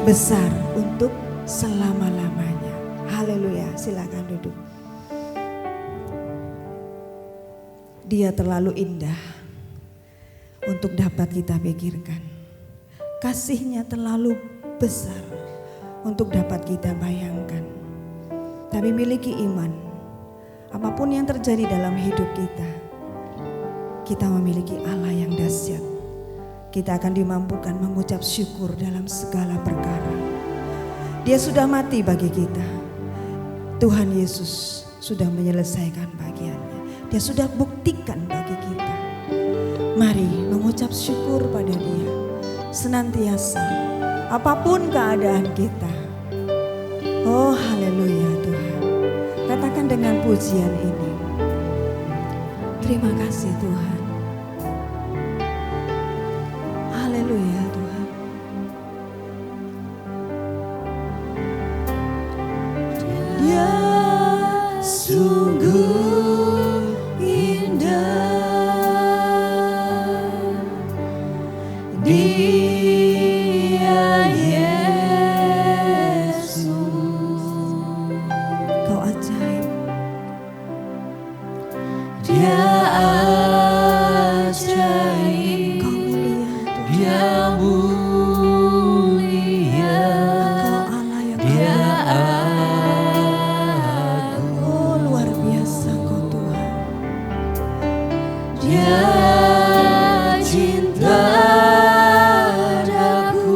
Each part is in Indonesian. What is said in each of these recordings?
besar untuk selama-lamanya. Haleluya, silakan duduk. Dia terlalu indah untuk dapat kita pikirkan. Kasihnya terlalu besar untuk dapat kita bayangkan. Tapi miliki iman, apapun yang terjadi dalam hidup kita memiliki Allah yang dahsyat. Kita akan dimampukan mengucap syukur dalam segala perkara. Dia sudah mati bagi kita. Tuhan Yesus sudah menyelesaikan bagiannya. Dia sudah buktikan bagi kita. Mari mengucap syukur pada Dia senantiasa, apapun keadaan kita. Oh haleluya Tuhan. Katakan dengan pujian ini, terima kasih Tuhan. Haleluya Tuhan. Dia sungguh indah, Dia Yesus. Kau ajaib, Dia ajaib, Kau mulia, Dia mulia, Engkau Allah yang Dia agung. Oh luar biasa Kau Tuhan. Dia cinta padaku,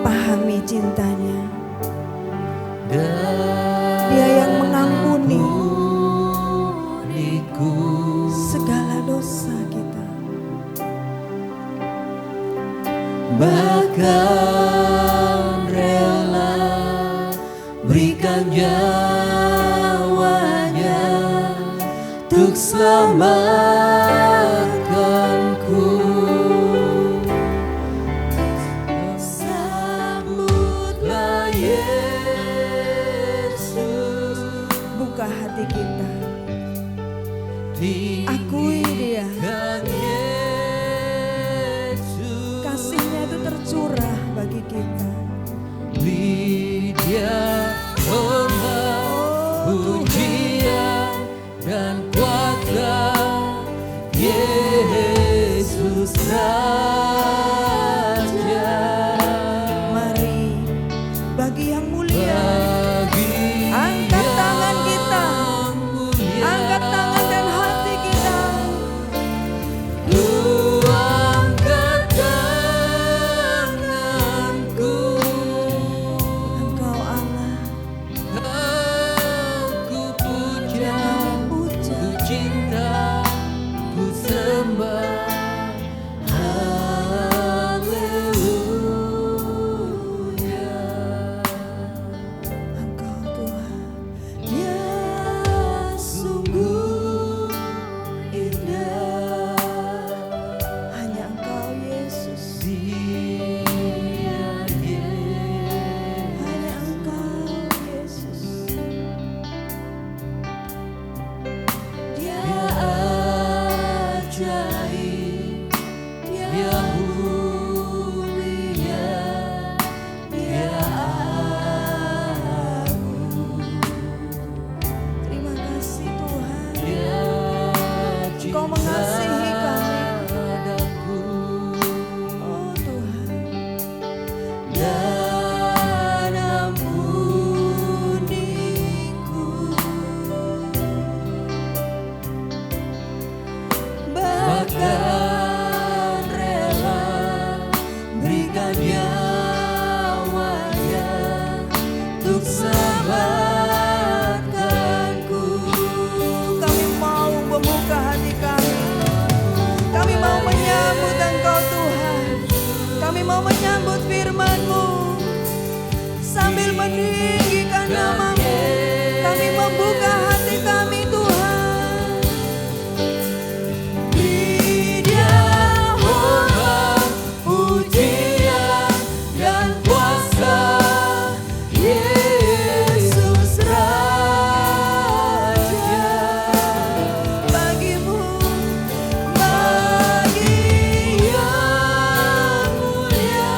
pahami cintanya. Dia yang mengampuni segala dosa kita. Bahkan rela berikan nyawanya untuk selamatkanku. Sambutlah Yesus. Buka hati kita, akui Dia. Kasihnya itu tercurah bagi kita. Dia hormat, pujian dan kuasa Yesus Raja. Mari bagi yang mulia, angkat tangan kita, angkat tangan dan hati kita. Angkat tanganku, Engkau Allah. Aku puja, ku cinta, ku sembah. Haleluya. Engkau Tuhan, Dia sungguh indah. Hanya Engkau Yesus. Hanya Engkau Yesus. Dia ajaib, Dia mulia, Dia agung. Terima kasih Tuhan. Engkau mengasihi kami. Oh Tuhan. Dan ampuniku. Bahkan rela berikan nyawanya untuk selamatkanku. Kami mau membuka hati kami. Kami mau menyambut Engkau Tuhan. Kami mau menyambut firman-Mu sambil meninggikan nama-Mu. Kami membuka hati kami Tuhan. Dia hormat, pujian dan kuasa Yesus Raja. Bagimu, bagi yang mulia.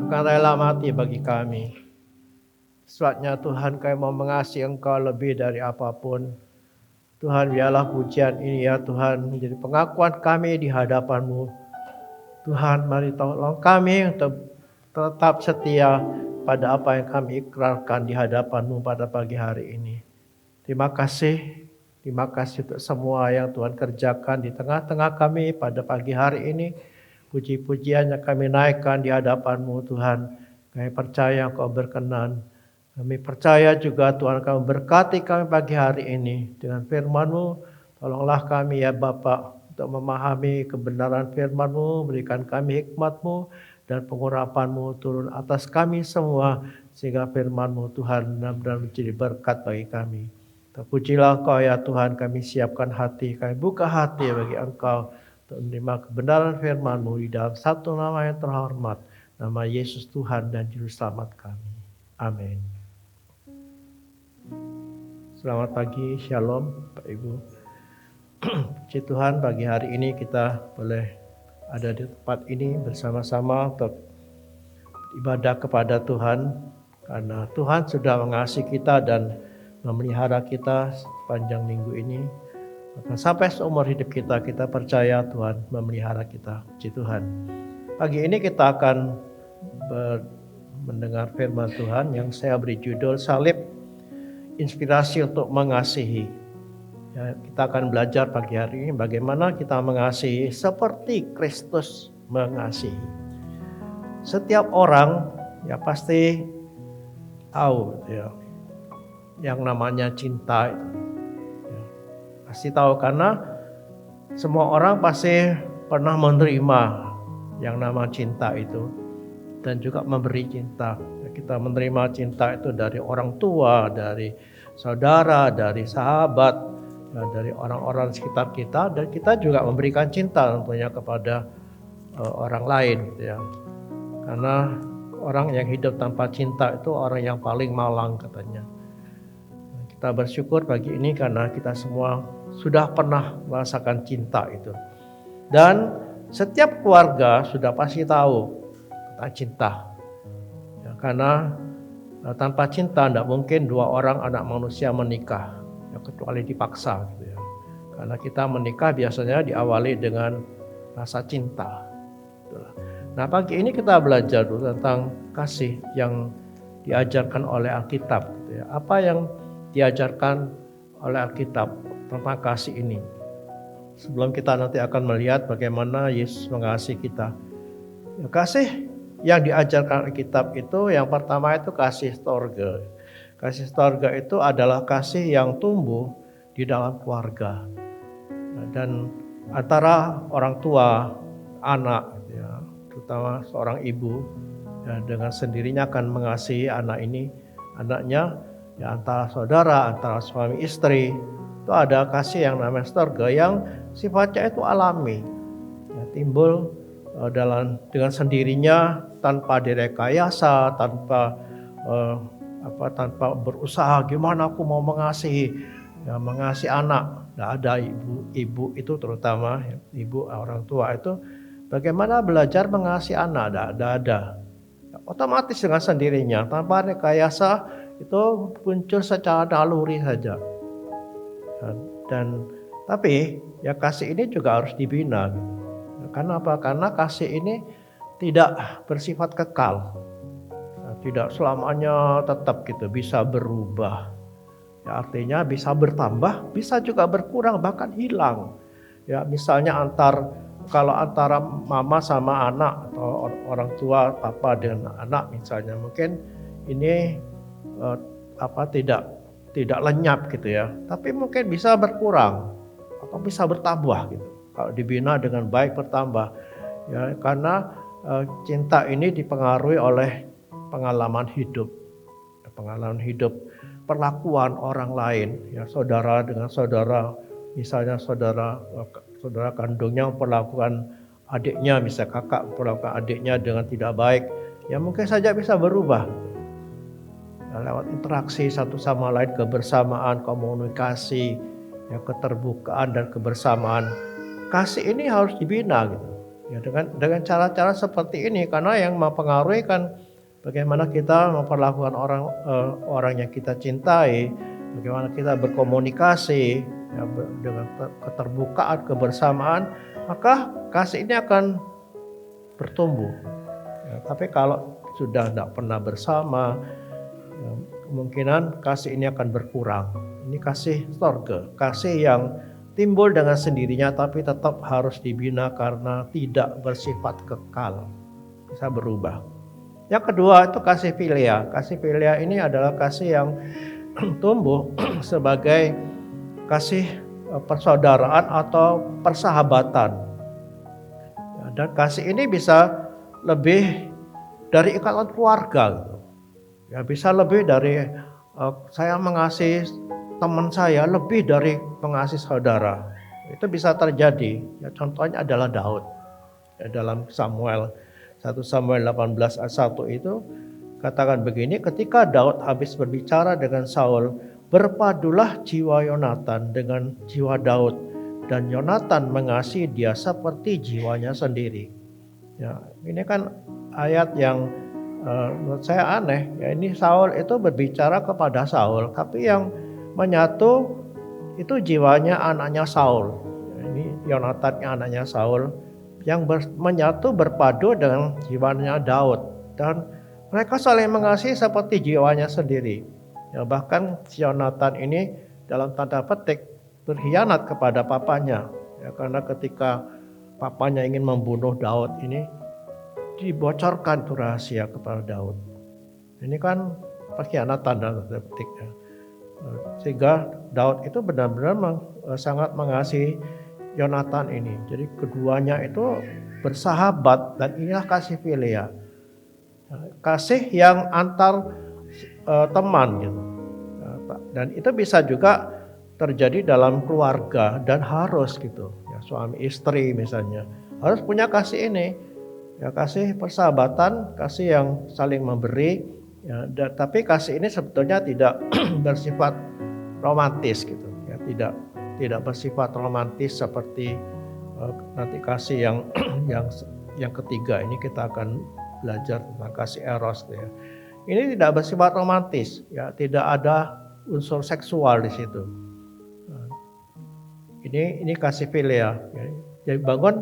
bahkan rela mati bagi kami. Sebabnya Tuhan, kami mau mengasihi Engkau lebih dari apapun. Tuhan, biarlah pujian ini ya Tuhan menjadi pengakuan kami di hadapan-Mu. Tuhan, mari tolong kami untuk tetap setia pada apa yang kami ikrarkan di hadapan-Mu pada pagi hari ini. Terima kasih untuk semua yang Tuhan kerjakan di tengah-tengah kami pada pagi hari ini. Puji-pujian yang kami naikkan di hadapan-Mu Tuhan. Kami percaya Engkau berkenan. Kami percaya juga Tuhan Kau berkati kami pagi hari ini dengan firman-Mu. Tolonglah kami ya Bapa untuk memahami kebenaran firman-Mu, berikan kami hikmat-Mu dan pengurapan-Mu turun atas kami semua, sehingga firman-Mu Tuhan benar-benar menjadi berkat bagi kami. Terpujilah Engkau ya Tuhan, kami siapkan hati, kami buka hati bagi Engkau untuk menerima kebenaran firman-Mu di dalam satu nama yang terhormat, nama Yesus Tuhan dan Juru Selamat kami. Amin. Selamat pagi, Shalom Pak Ibu. Puji Tuhan, pagi hari ini kita boleh ada di tempat ini bersama-sama untuk ibadah kepada Tuhan, karena Tuhan sudah mengasihi kita dan memelihara kita sepanjang minggu ini. Maka sampai seumur hidup kita percaya Tuhan memelihara kita. Puji Tuhan. Pagi ini kita akan mendengar firman Tuhan yang saya beri judul Salib, Inspirasi untuk Mengasihi. Ya, kita akan belajar pagi hari ini bagaimana kita mengasihi seperti Kristus mengasihi. Setiap orang ya pasti tahu ya, yang namanya cinta itu. Ya, pasti tahu karena semua orang pasti pernah menerima yang nama cinta itu dan juga memberi cinta. Ya, kita menerima cinta itu dari orang tua, dari saudara, dari sahabat, ya, dari orang-orang sekitar kita, dan kita juga memberikan cinta tentunya kepada orang lain, ya. Karena orang yang hidup tanpa cinta itu orang yang paling malang katanya. Kita bersyukur pagi ini karena kita semua sudah pernah merasakan cinta itu. Dan setiap keluarga sudah pasti tahu tentang cinta. Ya, karena tanpa cinta tidak mungkin dua orang anak manusia menikah, ya, kecuali dipaksa gitu ya. Karena kita menikah biasanya diawali dengan rasa cinta. Nah, pagi ini kita belajar dulu tentang kasih yang diajarkan oleh Alkitab gitu ya. Apa yang diajarkan oleh Alkitab tentang kasih ini. Sebelum kita nanti akan melihat bagaimana Yesus mengasihi kita. Ya, kasih yang diajarkan Alkitab itu yang pertama itu kasih storge. Kasih storge itu adalah kasih yang tumbuh di dalam keluarga. Dan antara orang tua, anak, ya, terutama seorang ibu, ya, dengan sendirinya akan mengasihi anaknya, ya, antara saudara, antara suami istri, itu ada kasih yang namanya storge yang sifatnya itu alami, ya, timbul dengan sendirinya tanpa direkayasa, tanpa berusaha gimana aku mau mengasihi, ya, mengasihi anak. Tidak ada ibu itu terutama ibu orang tua itu bagaimana belajar mengasihi anak, tidak ada. Otomatis dengan sendirinya tanpa rekayasa itu muncul secara naluri saja. Tapi ya kasih ini juga harus dibina gitu. Karena apa? Karena kasih ini tidak bersifat kekal. Tidak selamanya tetap gitu, bisa berubah. Ya, artinya bisa bertambah, bisa juga berkurang, bahkan hilang. Ya, misalnya kalau antara mama sama anak atau orang tua papa dengan anak misalnya, mungkin ini tidak lenyap gitu ya. Tapi mungkin bisa berkurang atau bisa bertambah gitu. Kalau dibina dengan baik bertambah, ya, karena cinta ini dipengaruhi oleh pengalaman hidup, perlakuan orang lain, ya, saudara dengan saudara, misalnya saudara kandungnya memperlakukan adiknya, misalnya kakak memperlakukan adiknya dengan tidak baik, ya mungkin saja bisa berubah. Ya, lewat interaksi satu sama lain, kebersamaan, komunikasi, ya, keterbukaan dan kebersamaan. Kasih ini harus dibina gitu. Ya, dengan cara-cara seperti ini, karena yang mempengaruhi kan bagaimana kita memperlakukan orang yang kita cintai, bagaimana kita berkomunikasi ya, dengan keterbukaan, kebersamaan, maka kasih ini akan bertumbuh. Ya, tapi kalau sudah tidak pernah bersama, ya, kemungkinan kasih ini akan berkurang. Ini kasih surga, kasih yang timbul dengan sendirinya tapi tetap harus dibina karena tidak bersifat kekal, bisa berubah. Yang kedua itu kasih filia. Kasih filia ini adalah kasih yang tumbuh sebagai kasih persaudaraan atau persahabatan. Ya, dan kasih ini bisa lebih dari ikatan keluarga. Gitu. Ya, bisa lebih dari saya mengasihi teman saya lebih dari mengasihi saudara. Itu bisa terjadi. Ya, contohnya adalah Daud. Ya, dalam 1 Samuel 18 ayat 1 itu katakan begini, ketika Daud habis berbicara dengan Saul, berpadulah jiwa Yonatan dengan jiwa Daud, dan Yonatan mengasihi dia seperti jiwanya sendiri. Ya, ini kan ayat yang menurut saya aneh. Ya, ini Saul itu berbicara kepada Saul, tapi yang menyatu itu jiwanya anaknya Saul. Ya, ini Yonatan anaknya Saul yang menyatu berpadu dengan jiwanya Daud, dan mereka saling mengasihi seperti jiwanya sendiri. Ya, bahkan si Yonatan ini dalam tanda petik berkhianat kepada papanya. Ya, karena ketika papanya ingin membunuh Daud ini, dibocorkan itu rahasia kepada Daud. Ini kan pengkhianatan dalam tanda petik. Ya. Sehingga Daud itu benar-benar sangat mengasihi Yonatan ini. Jadi keduanya itu bersahabat, dan inilah kasih filia. Kasih yang antar teman gitu. Dan itu bisa juga terjadi dalam keluarga dan harus gitu. Ya, suami istri misalnya harus punya kasih ini. Ya, kasih persahabatan, kasih yang saling memberi. Ya, tapi kasih ini sebetulnya tidak bersifat romantis gitu. Ya, tidak bersifat romantis seperti nanti kasih yang yang ketiga ini kita akan belajar tentang kasih eros ya. Ini tidak bersifat romantis, ya, tidak ada unsur seksual di situ. Ini kasih filia, ya. Jadi bangun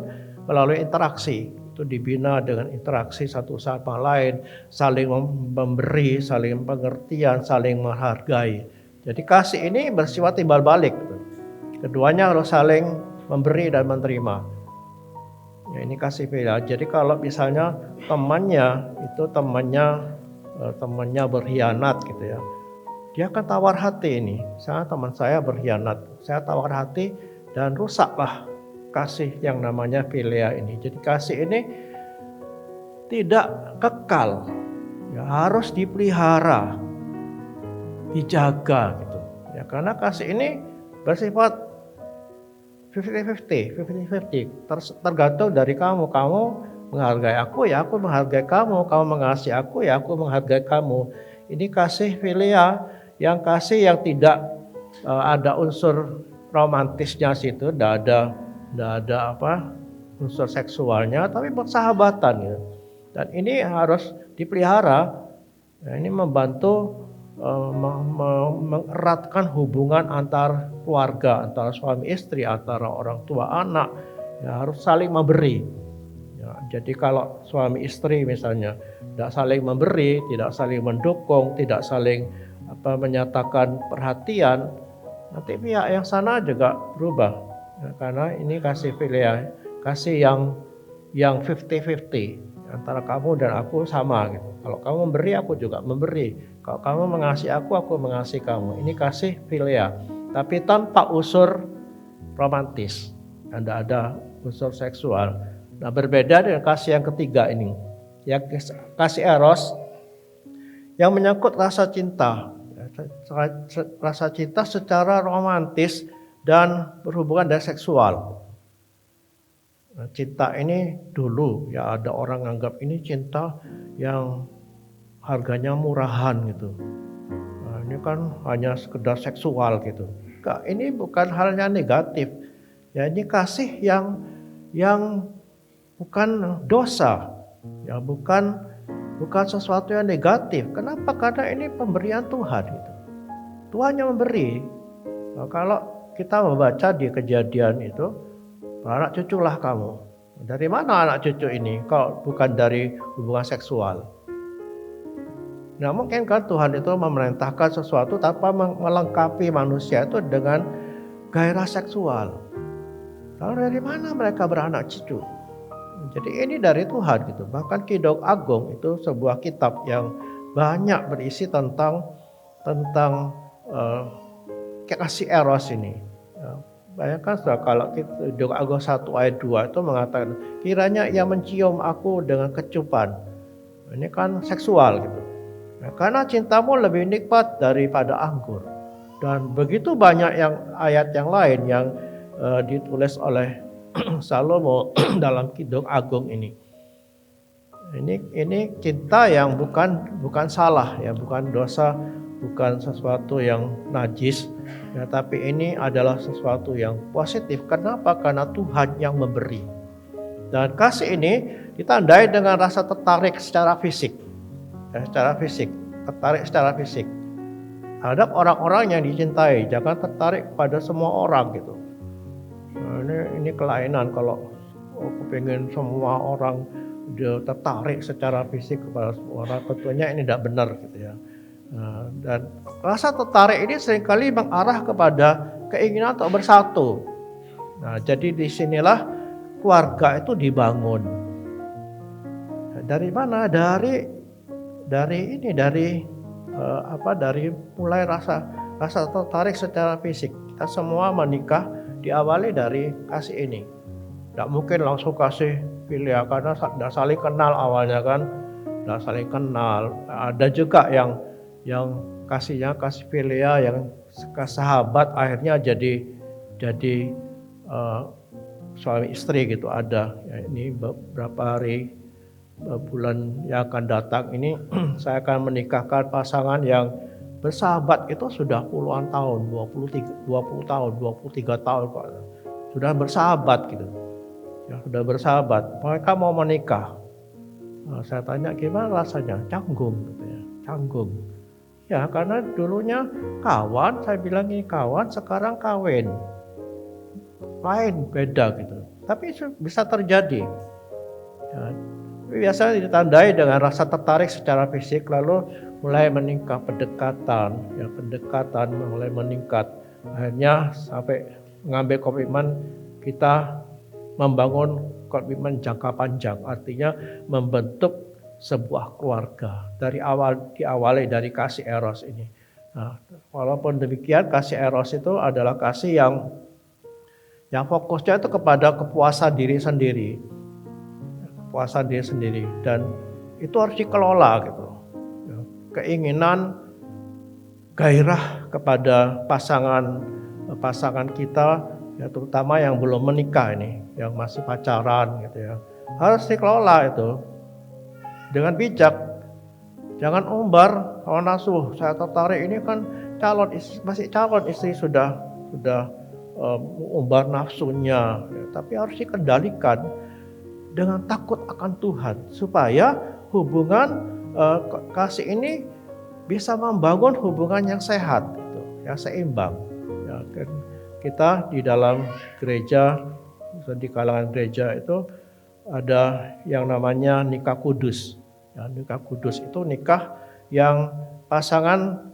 melalui interaksi, itu dibina dengan interaksi satu sama lain, saling memberi, saling pengertian, saling menghargai. Jadi kasih ini bersifat timbal balik. Keduanya harus saling memberi dan menerima. Ya, ini kasih filia. Jadi kalau misalnya temannya berkhianat gitu ya, dia akan tawar hati ini. Teman saya berkhianat, saya tawar hati dan rusaklah kasih yang namanya filia ini. Jadi kasih ini tidak kekal, ya, harus dipelihara, dijaga gitu. Ya, karena kasih ini bersifat 50-50, tergantung dari kamu. Kamu menghargai aku, ya aku menghargai kamu. Kamu mengasihi aku, ya aku menghargai kamu. Ini kasih filia, yang kasih yang tidak ada unsur romantisnya situ, tidak ada unsur seksualnya, tapi persahabatan gitu. Dan ini harus dipelihara. Nah, ini membantu mengeratkan hubungan antar keluarga, antara suami istri, antara orang tua anak, ya, harus saling memberi. Ya, jadi kalau suami istri misalnya tidak saling memberi, tidak saling mendukung, tidak saling menyatakan perhatian, nanti pihak yang sana juga berubah. Ya, karena ini kasih filia, kasih yang 50-50 antara kamu dan aku sama gitu. Kalau kamu memberi, aku juga memberi. Kalau kamu mengasihi aku mengasihi kamu. Ini kasih filia, tapi tanpa unsur romantis. Tidak ada unsur seksual. Nah, berbeda dengan kasih yang ketiga ini, yang kasih eros, yang menyangkut rasa cinta. Rasa cinta secara romantis dan berhubungan dengan seksual. Nah, cinta ini dulu ya ada orang anggap ini cinta yang harganya murahan gitu. Nah, ini kan hanya sekedar seksual gitu. Ini bukan halnya negatif. Ya, ini kasih yang bukan dosa, ya bukan sesuatu yang negatif. Kenapa? Karena ini pemberian Tuhan gitu. Tuhan yang memberi. Nah, kalau kita membaca di Kejadian itu, anak cuculah kamu. Dari mana anak cucu ini? Kalau bukan dari hubungan seksual. Nah, mungkin kan Tuhan itu memerintahkan sesuatu tanpa melengkapi manusia itu dengan gairah seksual. Lalu dari mana mereka beranak cucu? Jadi ini dari Tuhan gitu. Bahkan Kidung Agung itu sebuah kitab yang banyak berisi tentang kasih eros ini. Bayangkan saudara, kalau Kidung Agung 1 ayat 2 itu mengatakan, kiranya ia mencium aku dengan kecupan. Ini kan seksual gitu. Nah, karena cintamu lebih nikmat daripada anggur. Dan begitu banyak ayat yang lain yang ditulis oleh Salomo dalam Kidung Agung ini. Ini cinta yang bukan salah ya, bukan dosa, bukan sesuatu yang najis, ya, tapi ini adalah sesuatu yang positif. Kenapa? Karena Tuhan yang memberi. Dan kasih ini ditandai dengan rasa tertarik secara fisik. Ya, tertarik secara fisik. Terhadap orang-orang yang dicintai, jangan tertarik pada semua orang gitu. Nah, ini kelainan kalau pengen semua orang dia tertarik secara fisik kepada semua orang, tentunya ini tidak benar gitu ya. Dan rasa tertarik ini seringkali mengarah kepada keinginan untuk bersatu. Nah, jadi disinilah keluarga itu dibangun. Dari mana? Dari mulai rasa tertarik secara fisik. Kita semua menikah diawali dari kasih ini. Tidak mungkin langsung kasih filia karena tidak saling kenal awalnya kan, tidak saling kenal. Ada juga yang kasihnya kasih filia, yang sahabat akhirnya jadi suami istri gitu ada. Ya, ini beberapa hari bulan yang akan datang ini saya akan menikahkan pasangan yang bersahabat itu sudah puluhan tahun, 20 tahun, 23 tahun kok. Sudah bersahabat gitu. Ya, sudah bersahabat. Mereka mau menikah. Nah, saya tanya gimana rasanya? Canggung gitu ya. Canggung. Ya, karena dulunya kawan, saya bilang ini kawan, sekarang kawin. Lain, beda gitu. Tapi bisa terjadi. Ya, biasanya ditandai dengan rasa tertarik secara fisik, lalu mulai meningkat pendekatan, mulai meningkat. Akhirnya sampai mengambil komitmen, kita membangun komitmen jangka panjang, artinya membentuk sebuah keluarga. Diawali dari kasih eros ini. Nah, walaupun demikian kasih eros itu adalah kasih yang fokusnya itu kepada kepuasan diri sendiri. Dan itu harus dikelola gitu. Keinginan, gairah kepada pasangan kita, ya, terutama yang belum menikah ini, yang masih pacaran gitu ya, harus dikelola itu dengan bijak. Jangan umbar hawa nafsu. Saya tertarik ini kan masih calon istri sudah umbar nafsunya, ya, tapi harus dikendalikan dengan takut akan Tuhan supaya hubungan kasih ini bisa membangun hubungan yang sehat, gitu, yang seimbang. Ya, kan kita di dalam gereja, di kalangan gereja itu ada yang namanya nikah kudus. Ya, nikah kudus itu nikah yang pasangan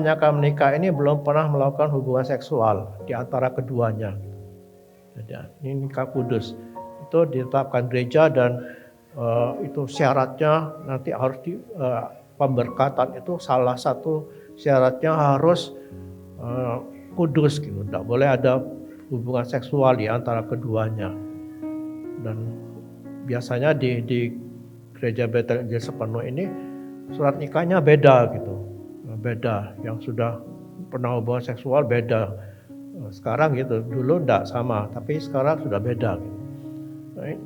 yang akan menikah ini belum pernah melakukan hubungan seksual di antara keduanya. Jadi, ini nikah kudus. Itu ditetapkan gereja dan itu syaratnya nanti harus pemberkatan itu salah satu syaratnya harus kudus gitu. Tidak boleh ada hubungan seksual di antara keduanya. Dan biasanya di gereja Betel Injil Sepenuh ini surat nikahnya beda gitu. Beda, yang sudah pernah hubungan seksual beda. Sekarang gitu, dulu tidak sama, tapi sekarang sudah beda gitu.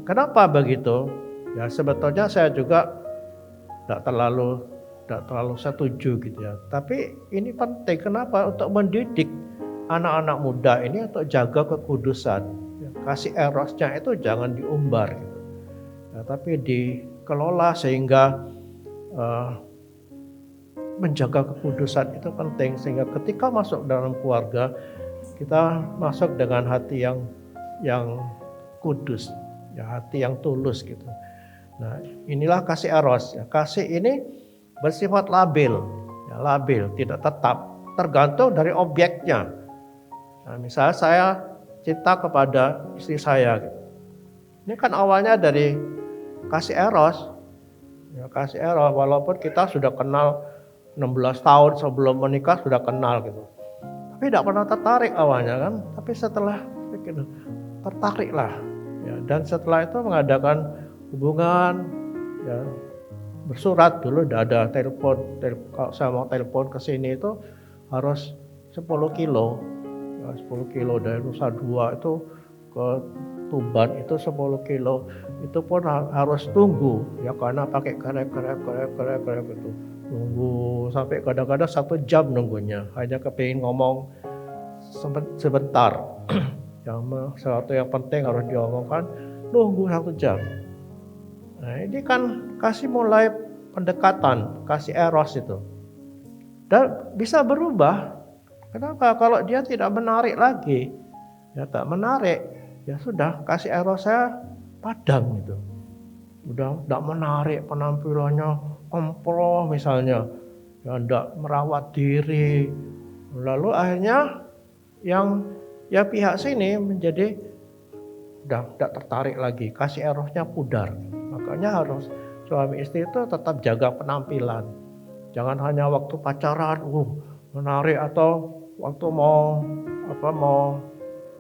Kenapa begitu? Ya sebetulnya saya juga tidak terlalu setuju gitu ya. Tapi ini penting. Kenapa? Untuk mendidik anak-anak muda ini untuk jaga kekudusan. Ya, kasih erosnya itu jangan diumbar. Gitu. tapi dikelola sehingga menjaga kekudusan itu penting, sehingga ketika masuk dalam keluarga kita masuk dengan hati yang kudus, ya, hati yang tulus gitu. Nah, inilah kasih eros. Ya, kasih ini bersifat labil, ya, labil, tidak tetap, tergantung dari objeknya. Nah, misalnya saya cinta kepada istri saya, gitu. Ini kan awalnya dari kasih eros, ya, kasih eros. Walaupun kita sudah kenal 16 tahun sebelum menikah sudah kenal gitu. Tapi tidak pernah tertarik awalnya kan. Tapi setelah tertariklah. Ya, dan setelah itu mengadakan hubungan, ya, bersurat dulu, udah ada telepon. Kalau saya mau telepon ke sini itu harus 10 kilo. Ya, 10 kilo dari Nusa Dua itu ke Tuban itu 10 kilo. Itu pun harus tunggu, ya, karena pakai kerek gitu. Nunggu sampai kadang-kadang 1 jam nunggunya, hanya kepingin ngomong sebentar. Sesuatu yang penting harus diomongkan, nunggu 1 jam. Nah, ini kan kasih mulai pendekatan, kasih eros itu. Dan bisa berubah. Kenapa? Kalau dia tidak menarik lagi, ya tak menarik, ya sudah, kasih eros saya padam gitu. Udah tidak menarik, penampilannya kemploh misalnya, ya tidak merawat diri. Lalu akhirnya yang pihak sini menjadi udah tidak tertarik lagi, kasih erosnya pudar. Makanya harus suami istri itu tetap jaga penampilan. Jangan hanya waktu pacaran menarik, atau waktu mau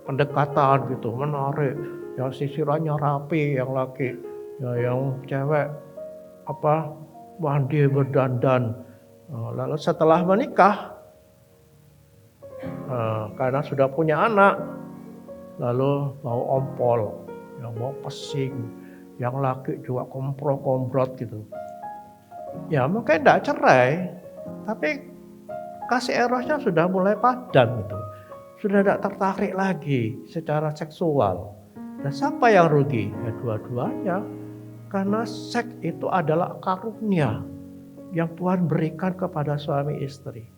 pendekatan gitu menarik, ya sisirannya rapi yang laki, ya yang cewek mandi berdandan. Lalu setelah menikah, karena sudah punya anak, lalu mau ompol, yang mau pesing, yang laki juga komprot gitu. Ya mungkin tidak cerai, tapi kasih erosnya sudah mulai padam gitu. Sudah tidak tertarik lagi secara seksual. Dan siapa yang rugi? Ya dua-duanya. Karena seks itu adalah karunia yang Tuhan berikan kepada suami istri.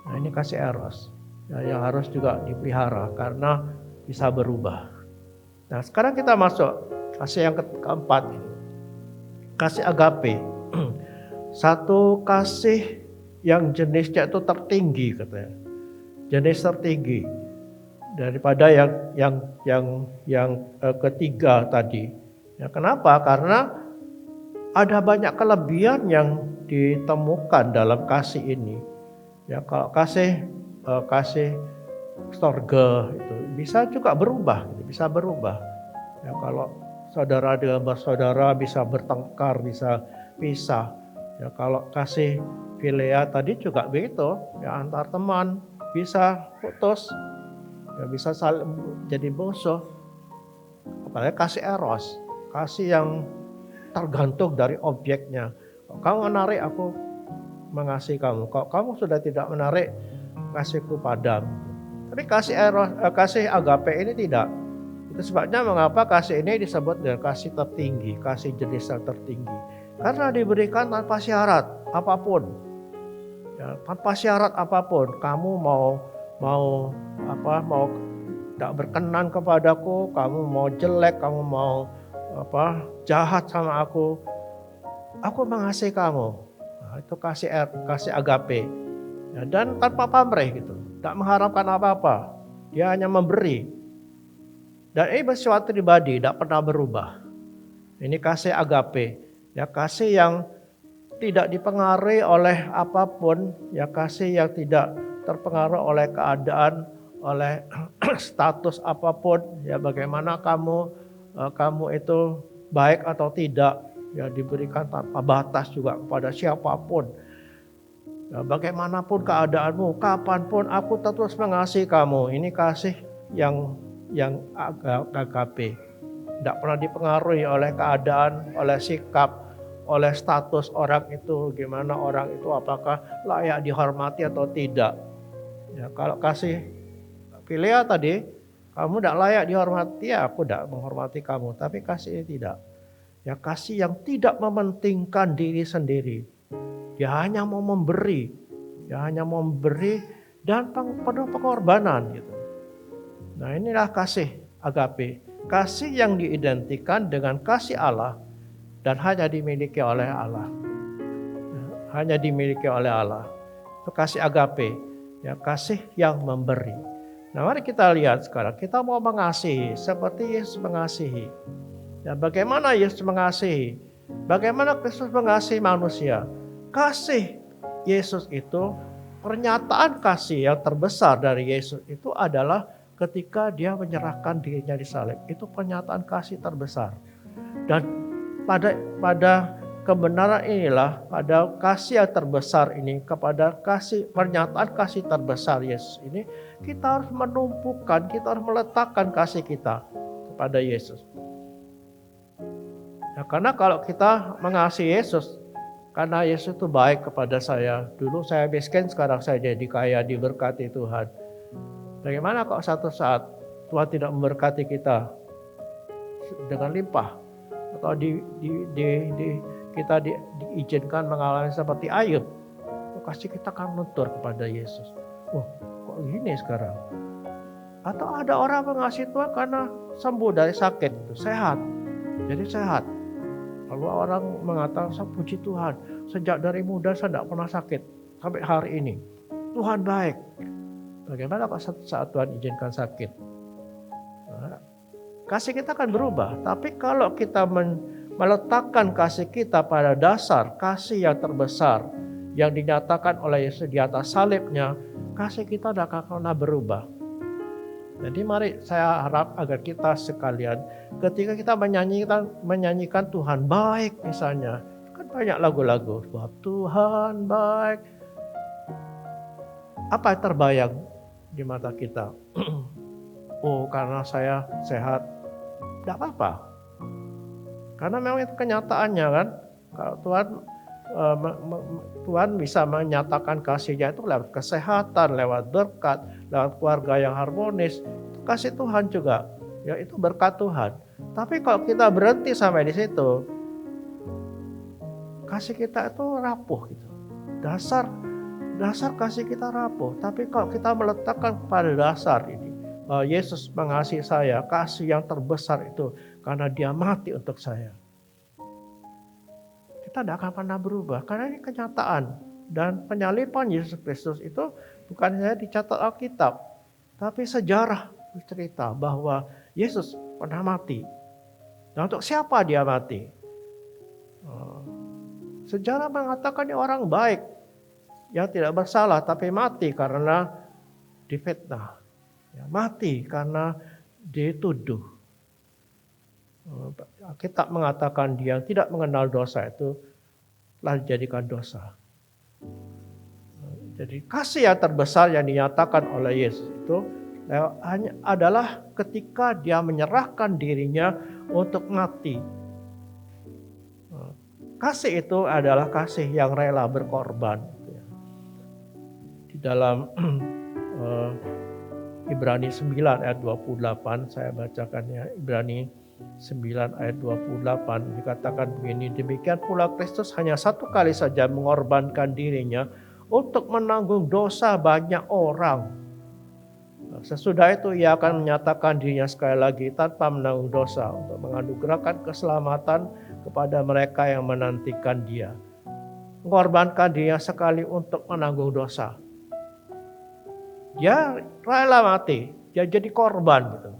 Nah, ini kasih eros, ya, yang harus juga dipelihara karena bisa berubah. Nah, sekarang kita masuk kasih yang keempat, kasih agape. Satu kasih yang jenisnya itu tertinggi katanya, jenis tertinggi daripada yang ketiga tadi. Ya, kenapa? Karena ada banyak kelebihan yang ditemukan dalam kasih ini. Ya, kalau kasih sorga itu bisa juga berubah, bisa berubah. Ya, kalau saudara dengan bersaudara bisa bertengkar, bisa pisah. Ya, kalau kasih filea tadi juga begitu, ya, antar teman bisa putus, ya, bisa saling jadi musuh. Apalagi kasih eros, kasih yang tergantung dari objeknya. Kalau kamu menarik, aku mengasihi kamu. Kalau kamu sudah tidak menarik, kasihku padam. Tapi kasih eros, kasih agape ini tidak. Itu sebabnya mengapa kasih ini disebut dengan kasih tertinggi, kasih jenis yang tertinggi. Karena diberikan tanpa syarat apapun. Ya, tanpa syarat apapun. Kamu mau tidak berkenan kepadaku, kamu mau jelek, kamu mau jahat sama aku mengasihi kamu. Nah, itu kasih agape. Ya, dan tanpa pamrih gitu, tidak mengharapkan apa-apa, dia hanya memberi. Dan ini bersifat pribadi, tidak pernah berubah. Ini kasih agape, ya, kasih yang tidak dipengaruhi oleh apapun, ya, kasih yang tidak terpengaruh oleh keadaan, oleh status apapun, ya, bagaimana kamu itu baik atau tidak, ya, diberikan tanpa batas juga kepada siapapun. Ya, bagaimanapun keadaanmu, kapanpun aku terus mengasihi kamu. Ini kasih yang agape. Tidak pernah dipengaruhi oleh keadaan, oleh sikap, oleh status orang itu, gimana orang itu, apakah layak dihormati atau tidak. Ya, kalau kasih filea tadi, kamu tidak layak dihormati, ya aku tidak menghormati kamu. Tapi kasih ini tidak. Ya, kasih yang tidak mementingkan diri sendiri. Dia hanya mau memberi. Dia hanya mau memberi dan penuh pengorbanan gitu. Nah, inilah kasih agape. Kasih yang diidentikan dengan kasih Allah dan hanya dimiliki oleh Allah. Hanya dimiliki oleh Allah. Itu kasih agape. Ya, kasih yang memberi. Nah, mari kita lihat sekarang. Kita mau mengasihi seperti Yesus mengasihi. Ya, bagaimana Yesus mengasihi? Bagaimana Kristus mengasihi manusia? Kasih Yesus itu, pernyataan kasih yang terbesar dari Yesus itu adalah ketika dia menyerahkan dirinya di salib. Itu pernyataan kasih terbesar. Dan pada kebenaran inilah, pada kasih yang terbesar ini, kepada pernyataan kasih terbesar Yesus ini, kita harus menumpukan, kita harus meletakkan kasih kita kepada Yesus. Ya, karena kalau kita mengasihi Yesus, karena Yesus itu baik kepada saya. Dulu saya miskin, sekarang saya jadi kaya, diberkati Tuhan. Bagaimana kalau satu saat Tuhan tidak memberkati kita dengan limpah? Atau kita diizinkan mengalami seperti Ayub. Kasih kita akan luntur kepada Yesus. Wah, kok gini sekarang? Atau ada orang mengasihi Tuhan karena sembuh dari sakit, sehat. Jadi sehat. Lalu orang mengatakan, saya puji Tuhan, sejak dari muda saya tidak pernah sakit sampai hari ini. Tuhan baik. Bagaimana kalau satu saat Tuhan izinkan sakit? Nah, kasih kita akan berubah. Tapi kalau kita meletakkan kasih kita pada dasar kasih yang terbesar yang dinyatakan oleh Yesus di atas salibnya, kasih kita tidak akan pernah berubah. Jadi mari saya harap agar kita sekalian ketika kita menyanyikan Tuhan baik misalnya. Kan banyak lagu-lagu. Sebab Tuhan baik. Apa yang terbayang di mata kita? Oh, karena saya sehat. Tidak apa-apa. Karena memang itu kenyataannya kan. Kalau Tuhan bisa menyatakan kasih-Nya itu lewat kesehatan, lewat berkat, lewat keluarga yang harmonis. Itu kasih Tuhan juga. Ya, itu berkat Tuhan. Tapi kalau kita berhenti sampai di situ, kasih kita itu rapuh gitu. Dasar kasih kita rapuh. Tapi kalau kita meletakkan pada dasar ini, Yesus mengasihi saya, kasih yang terbesar itu karena Dia mati untuk saya. Kita tidak akan pernah berubah karena ini kenyataan. Dan penyaliban Yesus Kristus itu bukan hanya dicatat Alkitab, tapi sejarah bercerita bahwa Yesus pernah mati. Dan untuk siapa Dia mati? Sejarah mengatakan dia orang baik yang tidak bersalah, tapi mati karena difitnah. Ya, mati karena dituduh. Kita mengatakan dia yang tidak mengenal dosa itu telah dijadikan dosa. Jadi kasih yang terbesar yang dinyatakan oleh Yesus itu adalah ketika dia menyerahkan dirinya untuk mati. Kasih itu adalah kasih yang rela berkorban. Di dalam Ibrani 9 ayat 28 saya bacakan ya. Ibrani 9 ayat 28 dikatakan begini, demikian pula Kristus hanya satu kali saja mengorbankan dirinya untuk menanggung dosa banyak orang. Sesudah itu ia akan menyatakan dirinya sekali lagi tanpa menanggung dosa untuk menganugerahkan keselamatan kepada mereka yang menantikan Dia. Mengorbankan dirinya sekali untuk menanggung dosa. Dia rela mati, dia jadi korban gitu.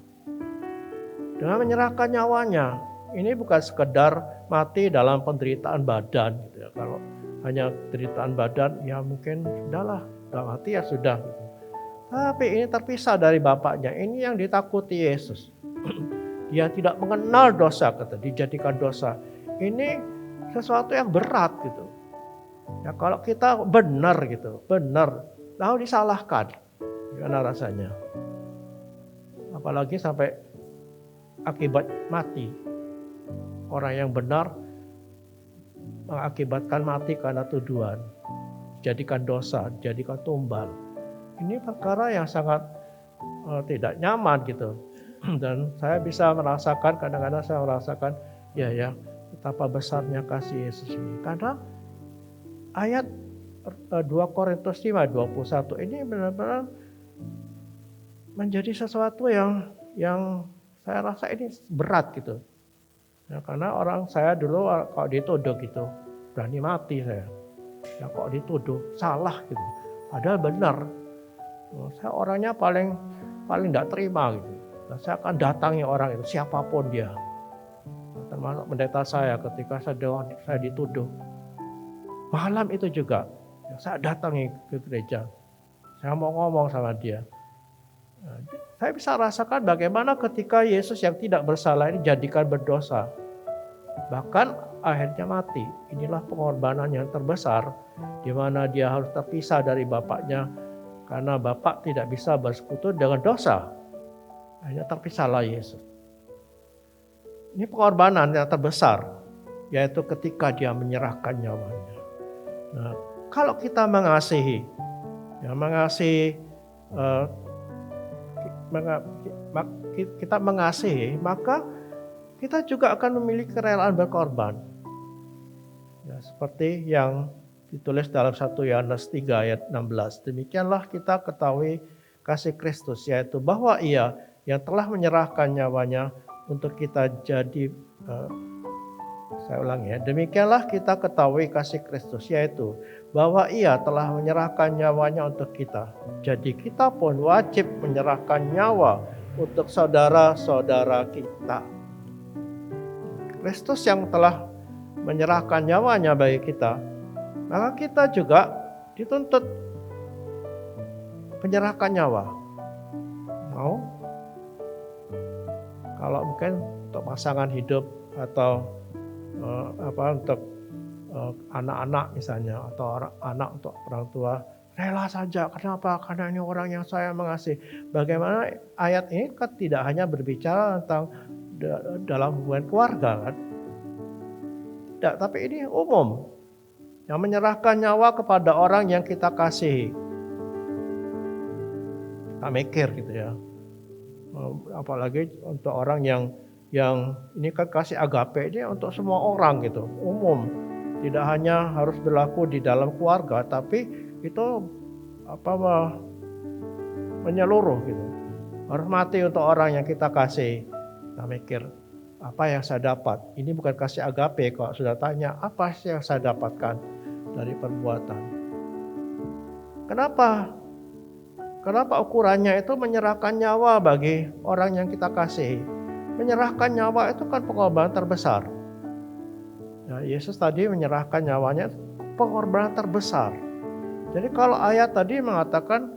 Dengan menyerahkan nyawanya, ini bukan sekedar mati dalam penderitaan badan gitu ya. Kalau hanya penderitaan badan ya mungkin sudahlah, dalam hati ya sudah gitu. Tapi ini terpisah dari Bapaknya, ini yang ditakuti Yesus. Dia tidak mengenal dosa, kata dijadikan dosa. Ini sesuatu yang berat gitu. Ya kalau kita benar gitu, benar, lalu disalahkan. Gimana rasanya? Apalagi sampai akibat mati. Orang yang benar mengakibatkan mati karena tuduhan. Jadikan dosa, jadikan tumbal. Ini perkara yang sangat tidak nyaman gitu. Dan saya bisa merasakan, kadang-kadang saya merasakan, ya betapa besarnya kasih Yesus ini. Karena ayat 2 Korintus 5:21 ini benar-benar menjadi sesuatu yang saya rasa ini berat gitu. Ya, karena orang saya dulu kalau dituduh gitu berani mati saya. Ya kok dituduh salah gitu. Padahal benar. Saya orangnya paling tidak terima gitu. Nah, saya akan datangi orang itu siapapun dia. Termasuk pendeta saya ketika saya dituduh. Malam itu juga saya datangi ke gereja. Saya mau ngomong sama dia. Saya bisa rasakan bagaimana ketika Yesus yang tidak bersalah ini jadikan berdosa. Bahkan akhirnya mati. Inilah pengorbanan yang terbesar di mana dia harus terpisah dari bapaknya karena bapak tidak bisa bersekutu dengan dosa. Akhirnya terpisahlah Yesus. Ini pengorbanan yang terbesar, yaitu ketika dia menyerahkan nyawanya. Nah, kalau kita mengasihi, kita mengasihi, maka kita juga akan memiliki kerelaan berkorban. Ya, seperti yang ditulis dalam 1 Yohanes 3 ayat 16. Demikianlah kita ketahui kasih Kristus, yaitu bahwa Ia yang telah menyerahkan nyawanya untuk kita jadi, saya ulangi ya. Demikianlah kita ketahui kasih Kristus, yaitu bahwa Ia telah menyerahkan nyawanya untuk kita. Jadi kita pun wajib menyerahkan nyawa untuk saudara-saudara kita. Kristus yang telah menyerahkan nyawanya bagi kita, maka kita juga dituntut menyerahkan nyawa. Mau? Kalau mungkin untuk pasangan hidup atau untuk anak-anak misalnya, atau anak untuk orang tua, rela saja. Kenapa? Karena ini orang yang saya mengasihi. Bagaimana ayat ini kan tidak hanya berbicara tentang dalam hubungan keluarga kan? Tidak, tapi ini umum. Yang menyerahkan nyawa kepada orang yang kita kasihi. Kita mikir gitu ya. Apalagi untuk orang yang ini kan kasih agape ini untuk semua orang gitu, umum. Tidak hanya harus berlaku di dalam keluarga, tapi itu menyeluruh gitu. Harus mati untuk orang yang kita kasih. Kita mikir, apa yang saya dapat? Ini bukan kasih agape. Kalau sudah tanya, apa sih yang saya dapatkan dari perbuatan? Kenapa ukurannya itu menyerahkan nyawa bagi orang yang kita kasih? Menyerahkan nyawa itu kan pengorbanan terbesar. Ya, Yesus tadi menyerahkan nyawanya, pengorbanan terbesar. Jadi kalau ayat tadi mengatakan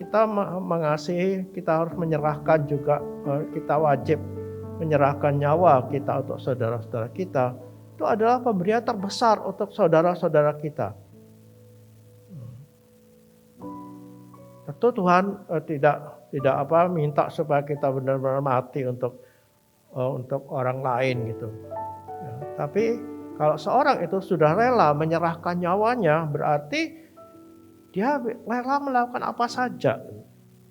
kita mengasihi, kita harus menyerahkan juga, kita wajib menyerahkan nyawa kita untuk saudara-saudara kita. Itu adalah pemberian terbesar untuk saudara-saudara kita. Tentu Tuhan tidak minta supaya kita benar-benar mati untuk orang lain gitu. Ya, tapi kalau seorang itu sudah rela menyerahkan nyawanya, berarti dia rela melakukan apa saja.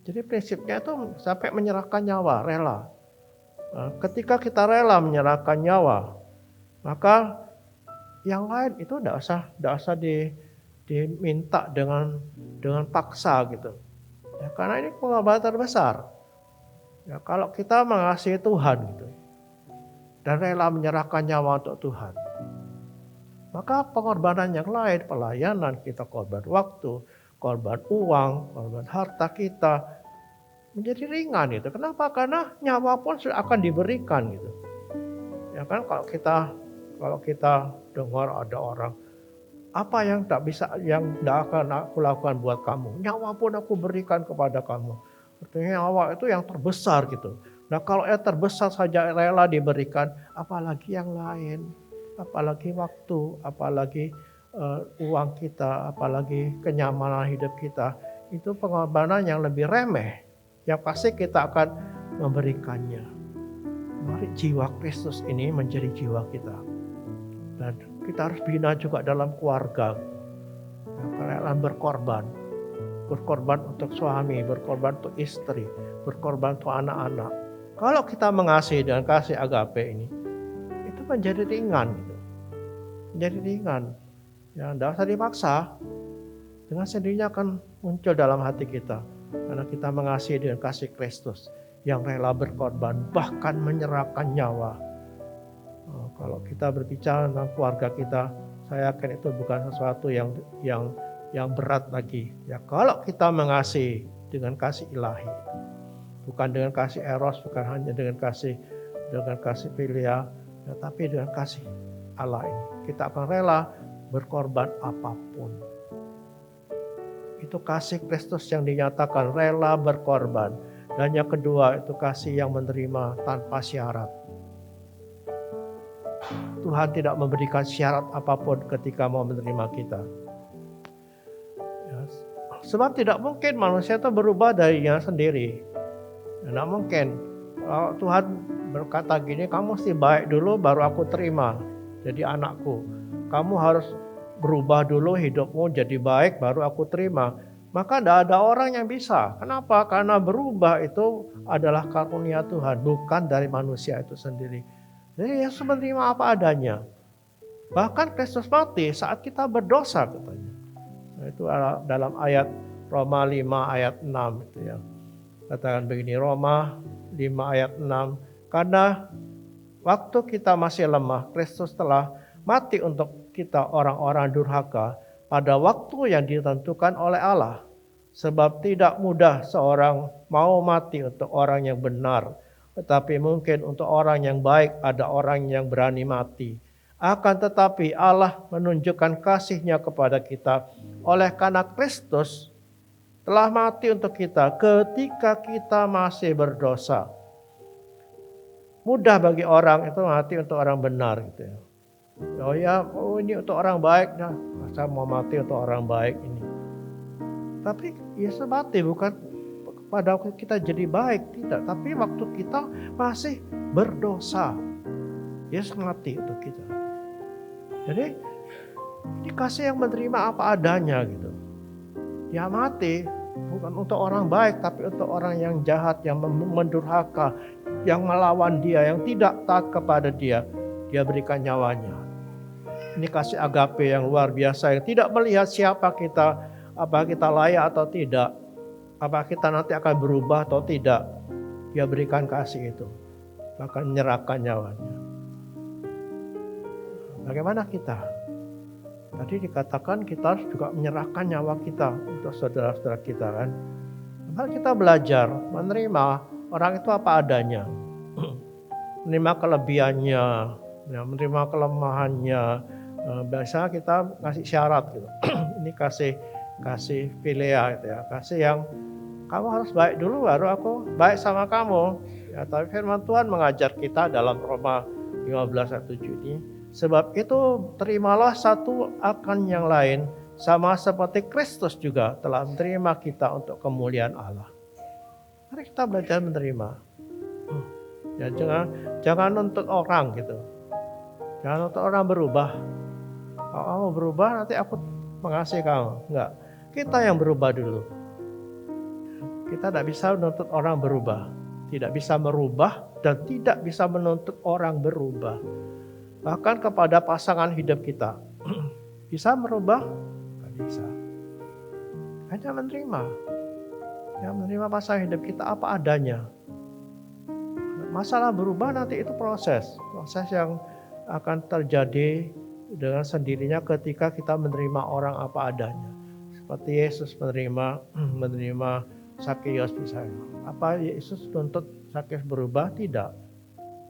Jadi prinsipnya itu sampai menyerahkan nyawa, rela. Ketika kita rela menyerahkan nyawa, maka yang lain itu tidak usah diminta dengan paksa gitu. Ya, karena ini pengorbanan terbesar. Ya, kalau kita mengasihi Tuhan gitu, dan rela menyerahkan nyawa untuk Tuhan, maka pengorbanan yang lain, pelayanan kita, korban waktu, korban uang, korban harta kita, menjadi ringan gitu. Kenapa? Karena nyawa pun sudah akan diberikan gitu. Ya kan, kalau kita dengar ada orang, apa yang tidak akan aku lakukan buat kamu, nyawa pun aku berikan kepada kamu. Artinya nyawa itu yang terbesar gitu. Nah kalau yang terbesar saja rela diberikan, apalagi yang lain, apalagi waktu, apalagi uang kita, apalagi kenyamanan hidup kita, itu pengorbanan yang lebih remeh, yang pasti kita akan memberikannya. Mari jiwa Kristus ini menjadi jiwa kita. Dan kita harus bina juga dalam keluarga. Kerelaan berkorban untuk suami, berkorban untuk istri, berkorban untuk anak-anak. Kalau kita mengasihi dengan kasih agape ini, itu menjadi ringan gitu. Menjadi ringan. Ya, tidak usah dipaksa. Dengan sendirinya akan muncul dalam hati kita. Karena kita mengasihi dengan kasih Kristus yang rela berkorban, bahkan menyerahkan nyawa. Kalau kita berbicara tentang keluarga kita, saya yakin itu bukan sesuatu yang berat lagi. Ya, kalau kita mengasihi dengan kasih ilahi, bukan dengan kasih eros, bukan hanya dengan kasih filia, ya, tapi dengan kasih Allah ini. Kita akan rela berkorban apapun. Itu kasih Kristus yang dinyatakan rela berkorban. Dan yang kedua itu kasih yang menerima tanpa syarat. Tuhan tidak memberikan syarat apapun ketika mau menerima kita. Ya, sebab tidak mungkin manusia itu berubah darinya sendiri. Tidak mungkin. Tuhan berkata gini, kamu mesti baik dulu baru aku terima jadi anakku. Kamu harus berubah dulu hidupmu jadi baik baru aku terima. Maka tidak ada orang yang bisa. Kenapa? Karena berubah itu adalah karunia Tuhan, bukan dari manusia itu sendiri. Jadi Yesus menerima apa adanya. Bahkan Kristus mati saat kita berdosa katanya. Nah, itu dalam ayat Roma 5 ayat 6 itu ya. Katakan begini, Roma 5 ayat 6. Karena waktu kita masih lemah, Kristus telah mati untuk kita orang-orang durhaka pada waktu yang ditentukan oleh Allah. Sebab tidak mudah seorang mau mati untuk orang yang benar. Tetapi mungkin untuk orang yang baik ada orang yang berani mati. Akan tetapi Allah menunjukkan kasih-Nya kepada kita oleh karena Kristus telah mati untuk kita ketika kita masih berdosa. Mudah bagi orang itu mati untuk orang benar gitu ya. Ini untuk orang baik, nah saya mau mati untuk orang baik ini. Tapi Yesus mati bukan pada waktu kita jadi baik, tidak. Tapi waktu kita masih berdosa, Yesus mati untuk kita. Jadi ini kasih yang menerima apa adanya gitu. Dia mati bukan untuk orang baik, tapi untuk orang yang jahat, yang mendurhaka, yang melawan dia, yang tidak taat kepada dia. Dia berikan nyawanya. Ini kasih agape yang luar biasa, yang tidak melihat siapa kita, apa kita layak atau tidak, apa kita nanti akan berubah atau tidak. Dia berikan kasih itu, bahkan menyerahkan nyawanya. Bagaimana kita? Tadi dikatakan kita harus juga menyerahkan nyawa kita untuk saudara-saudara kita kan. Maka kita belajar menerima orang itu apa adanya. Menerima kelebihannya, ya, menerima kelemahannya. Biasanya kita kasih syarat gitu. Ini kasih filia gitu ya. Kasih yang kamu harus baik dulu baru aku baik sama kamu. Ya, tapi firman Tuhan mengajar kita dalam Roma 15 ayat 7 ini. Sebab itu terimalah satu akan yang lain, sama seperti Kristus juga telah menerima kita untuk kemuliaan Allah. Mari kita belajar menerima. Ya, jangan nuntut orang gitu. Jangan nuntut orang berubah. Kalau kamu berubah nanti aku mengasihi kamu. Enggak. Kita yang berubah dulu. Kita tidak bisa menuntut orang berubah. Tidak bisa merubah dan tidak bisa menuntut orang berubah. Bahkan kepada pasangan hidup kita. Bisa merubah? Tidak bisa. Hanya menerima. Ya, menerima pasangan hidup kita apa adanya. Masalah berubah nanti itu proses yang akan terjadi dengan sendirinya ketika kita menerima orang apa adanya. Seperti Yesus menerima Sakeus misalnya. Apa Yesus tuntut Sakeus berubah? Tidak.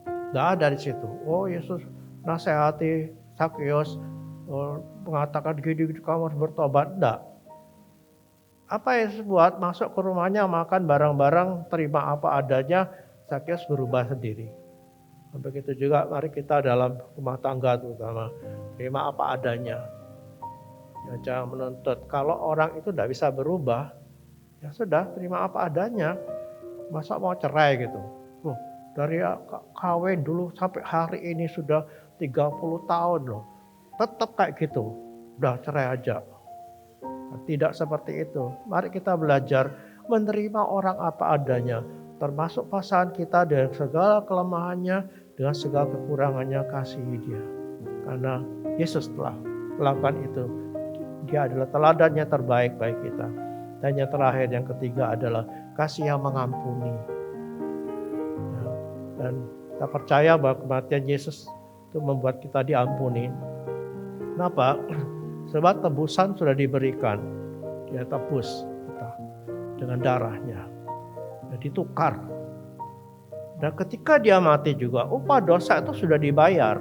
Tidak ada di situ. Oh, Yesus nasihati Sakeus, mengatakan gini kamu harus bertobat. Tidak. Apa Yesus buat? Masuk ke rumahnya, makan barang-barang, terima apa adanya. Sakeus berubah sendiri. Begitu juga mari kita dalam rumah tangga terutama. Terima apa adanya. Ya, jangan menuntut. Kalau orang itu tidak bisa berubah, ya sudah terima apa adanya. Masa mau cerai gitu. Dari kawin dulu sampai hari ini sudah 30 tahun loh. Tetap kayak gitu. Udah cerai aja. Tidak seperti itu. Mari kita belajar menerima orang apa adanya. Termasuk pasangan kita dengan segala kelemahannya, dengan segala kekurangannya kasihi dia. Karena Yesus telah melakukan itu. Dia adalah teladan yang terbaik bagi kita. Dan yang terakhir, yang ketiga adalah kasih yang mengampuni. Dan kita percaya bahwa kematian Yesus itu membuat kita diampuni. Kenapa? Sebab tebusan sudah diberikan. Dia tebus kita dengan darahnya. Dan ditukar. Dan ketika dia mati juga, upah dosa itu sudah dibayar.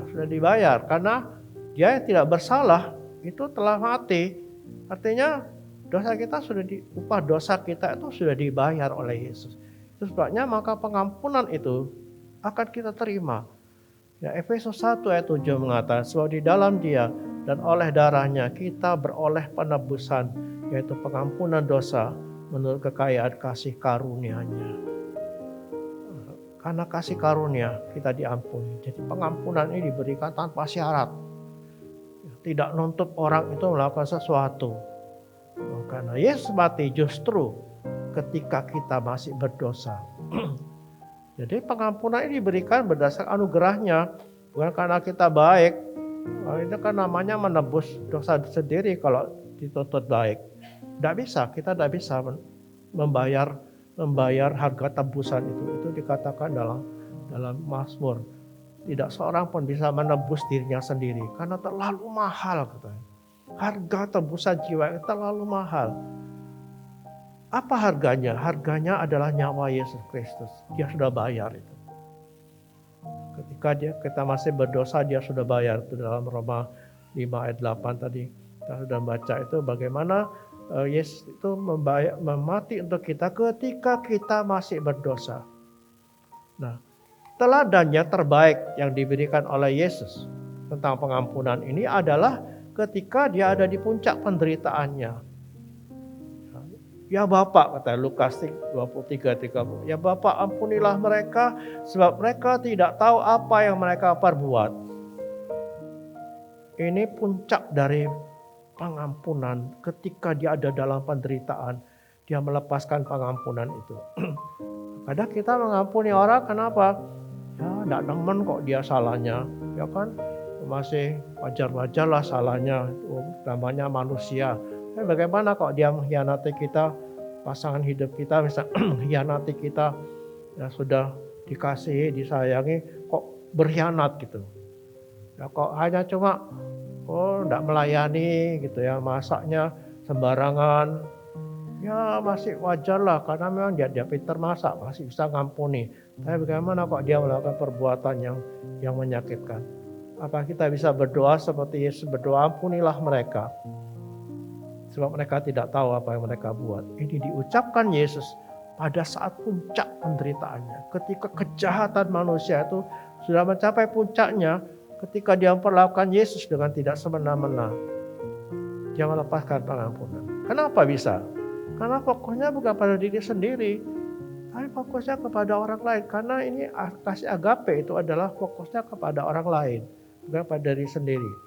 Sudah dibayar karena dia yang tidak bersalah itu telah mati. Artinya upah dosa kita itu sudah dibayar oleh Yesus. Itu sebabnya maka pengampunan itu akan kita terima. Ya, Efesus 1 ayat 7 mengatakan, sebab di dalam dia dan oleh darahnya kita beroleh penebusan, yaitu pengampunan dosa menurut kekayaan kasih karunia-Nya. Karena kasih karunia kita diampuni. Jadi pengampunan ini diberikan tanpa syarat. Tidak nuntut orang itu melakukan sesuatu. Karena Yesus mati justru ketika kita masih berdosa. Jadi pengampunan ini diberikan berdasarkan anugerahnya. Bukan karena kita baik. Itu kan namanya menebus dosa sendiri kalau dituntut baik. Kita tidak bisa membayar harga tebusan itu dikatakan dalam Mazmur. Tidak seorang pun bisa menebus dirinya sendiri karena terlalu mahal katanya. Harga tebusan jiwa itu terlalu mahal. Apa harganya? Harganya adalah nyawa Yesus Kristus. Dia sudah bayar itu. Ketika kita masih berdosa, dia sudah bayar. Itu dalam Roma 5 ayat 8 tadi kita sudah baca itu bagaimana Yesus itu mati untuk kita ketika kita masih berdosa. Nah, teladannya terbaik yang diberikan oleh Yesus tentang pengampunan ini adalah ketika dia ada di puncak penderitaannya. Ya Bapa, kata Lukas 23:30. Ya Bapa, ampunilah mereka sebab mereka tidak tahu apa yang mereka perbuat. Ini puncak dari pengampunan. Ketika dia ada dalam penderitaan, dia melepaskan pengampunan itu. Kadang kita mengampuni orang, kenapa? Ya tidak demen kok dia salahnya. Ya kan masih wajar-wajar lah salahnya. Namanya manusia. Tapi bagaimana kok dia mengkhianati kita, pasangan hidup kita misalnya mengkhianati kita, ya sudah dikasihi, disayangi, kok berkhianat gitu. Ya kok hanya cuma tidak melayani gitu ya, masaknya sembarangan. Ya masih wajar lah karena memang dia pintar masak, masih bisa ngampuni. Tapi bagaimana kok dia melakukan perbuatan yang menyakitkan? Apa kita bisa berdoa seperti Yesus berdoa, ampunilah mereka. Sebab mereka tidak tahu apa yang mereka buat. Ini diucapkan Yesus pada saat puncak penderitaannya. Ketika kejahatan manusia itu sudah mencapai puncaknya, ketika dia memperlakukan Yesus dengan tidak semena-mena, dia melepaskan pengampunan. Kenapa bisa? Karena fokusnya bukan pada diri sendiri, tapi fokusnya kepada orang lain. Karena ini kasih agape itu adalah fokusnya kepada orang lain, bukan pada diri sendiri.